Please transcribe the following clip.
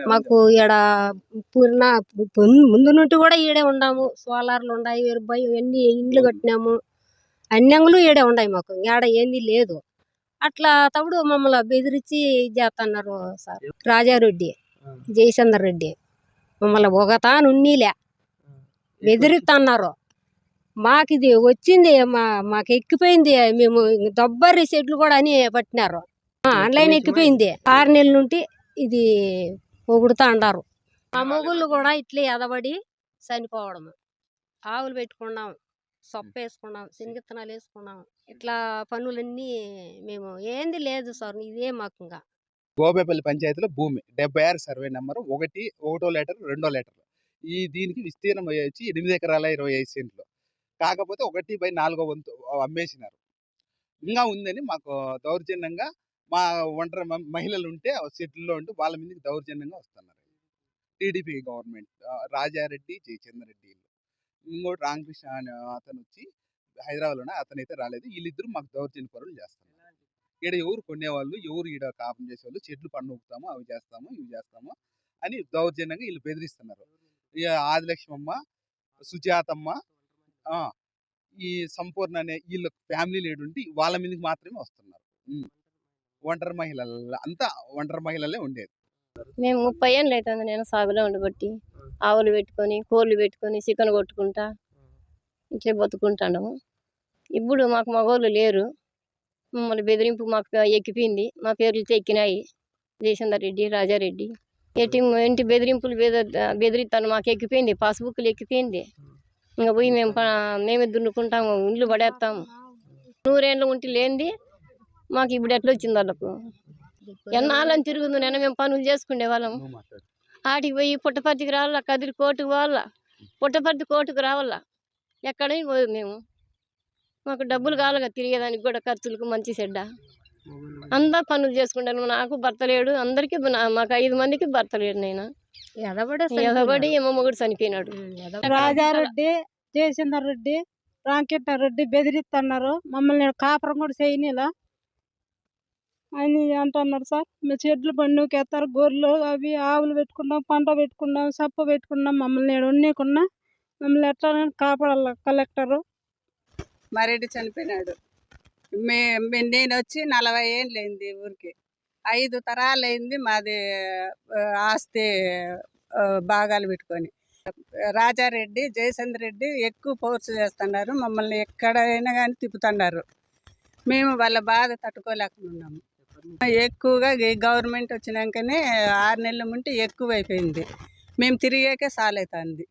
మాకు ఈడ పూర్ణ ముందు నుండి కూడా ఈడే ఉన్నాము. సోలార్లు ఉన్నాయి, ఎన్ని ఇండ్లు కట్టినాము, అన్ని అంగులు ఈడే ఉన్నాయి. మాకు ఈడ ఏంది లేదు. అట్లా తప్పుడు మమ్మల్ని బెదిరించి చేస్తున్నారు సార్. రాజారెడ్డి, జయచంద్ర రెడ్డి మమ్మల్ని ఒకతాను ఉన్నీలే బెదిరిస్తున్నారు. మాకు ఇది వచ్చింది, మాకు ఎక్కిపోయింది. మేము దొబ్బరి చెట్లు కూడా అని పట్టినారు. ఆన్లైన్ ఎక్కిపోయింది. 6 నెలల నుండి ఇది పొగుడుతా అంటారు. మా మొగుళ్ళు కూడా ఇట్లే ఎదబడి చనిపోవడం. ఆవులు పెట్టుకున్నాం, సొప్ప వేసుకున్నాం, శనగిత్తనాలు వేసుకున్నాం. ఇట్లా పనులన్నీ మేము ఏంది లేదు సార్. ఇదే మాకు ఇంకా గోబేపల్లి పంచాయతీలో భూమి 76 సర్వే నెంబర్ 1, 1 లీటర్ 2 లీటర్. దీనికి విస్తీర్ణం వచ్చి 8 ఎకరాల 25 సెంట్లు. కాకపోతే 1/4 వంతు అమ్మేసినారు. ఇంకా ఉందని మాకు దౌర్జన్యంగా మా ఒంటరి మహిళలు ఉంటే సెటిల్లో ఉంటే వాళ్ళ మీదకి దౌర్జన్యంగా వస్తున్నారు. టీడీపీ గవర్నమెంట్ రాజారెడ్డి, జయచంద్ర రెడ్డి, ఇంకోటి రామకృష్ణ అనే అతను వచ్చి హైదరాబాద్లోనే, అతనైతే రాలేదు. వీళ్ళిద్దరూ మాకు దౌర్జన్య పనులు చేస్తున్నారు. ఈడ ఎవరు కొనేవాళ్ళు, ఎవరు ఈడ కాపం చేసేవాళ్ళు, చెట్లు పండుతాము, అవి చేస్తాము, ఇవి చేస్తాము అని దౌర్జన్యంగా వీళ్ళు బెదిరిస్తున్నారు. ఇక ఆదిలక్ష్మమ్మ, సుజాతమ్మ, ఈ సంపూర్ణ అనే వీళ్ళ ఫ్యామిలీ లీడ్ ఉండి వాళ్ళ మీదకి మాత్రమే వస్తున్నారు. ఒంటరి మహిళల అంతా ఒంటరి మహిళలే ఉండేది. మేము 30 ఏళ్ళు అవుతుంది నేను సాగులో ఉండబట్టి. ఆవులు పెట్టుకొని, కోళ్ళు పెట్టుకొని, చికెన్ కొట్టుకుంటా ఇట్లే బతుకుంటాము. ఇప్పుడు మాకు మగవాళ్ళు లేరు. మమ్మల్ని బెదిరింపు మాకు ఎక్కిపోయింది. మా పేర్లతో ఎక్కినాయి. జయచంద్ర రెడ్డి, రాజారెడ్డి ఇంటి బెదిరింపులు బెదిరిస్తాను. మాకు ఎక్కిపోయింది, పాస్బుక్లు ఎక్కిపోయింది. ఇంకా పోయి మేమే దున్నుకుంటాము, ఇండ్లు పడేస్తాము. 100 ఏళ్ళు ఉంటే లేనిది మాకు ఇప్పుడు ఎట్లా వచ్చింది వాళ్ళకు. ఎన్నాళ్ళని తిరుగుంది. నేను మేము పనులు చేసుకునే వాళ్ళము. ఆటికి పోయి పుట్టపర్తికి రావాలా, కదిరి కోర్టుకు పోవాలా, పుట్టపర్తి కోర్టుకు రావాలా, ఎక్కడైనా పోదు మేము. మాకు డబ్బులు కావాలిగా తిరిగేదానికి కూడా, ఖర్చులకు మంచి చెడ్డ అంతా పనులు చేసుకుంటాను. నాకు భర్త లేడు. అందరికీ మాకు 5 మందికి భర్త లేడు. నేను ఎదబడి ఏమో మొగుడు చనిపోయినాడు. రాజారెడ్డి, జయచంద్ర రెడ్డి, రామకృష్ణారెడ్డి బెదిరిస్తున్నారు. మమ్మల్ని కాపురం కూడా చేయనిలా అని అంటున్నారు సార్. మేము చెట్లు పండుకేస్తారు, గొర్రెలు అవి ఆవులు పెట్టుకున్నాం, పంట పెట్టుకున్నాం, సప్ప పెట్టుకున్నాం. మమ్మల్ని ఉన్నీకున్నా మమ్మల్ని ఎట్లా కాపాడాల కలెక్టరు. మరెడ్డి చనిపోయినాడు. నేను వచ్చి 40 ఏళ్ళు అయింది. ఊరికి 5 తరాలు అయింది మాది ఆస్తి భాగాలు పెట్టుకొని. రాజారెడ్డి, జయచంద్ర రెడ్డి ఎక్కువ ఫోర్స్ చేస్తున్నారు. మమ్మల్ని ఎక్కడైనా కానీ తిప్పుతున్నారు. మేము వాళ్ళ బాధ తట్టుకోలేకున్నాము. ఎక్కువగా గవర్నమెంట్ వచ్చినాకనే 6 నెలల ముంటే ఎక్కువ అయిపోయింది. మేము తిరిగాకే సాలవుతుంది.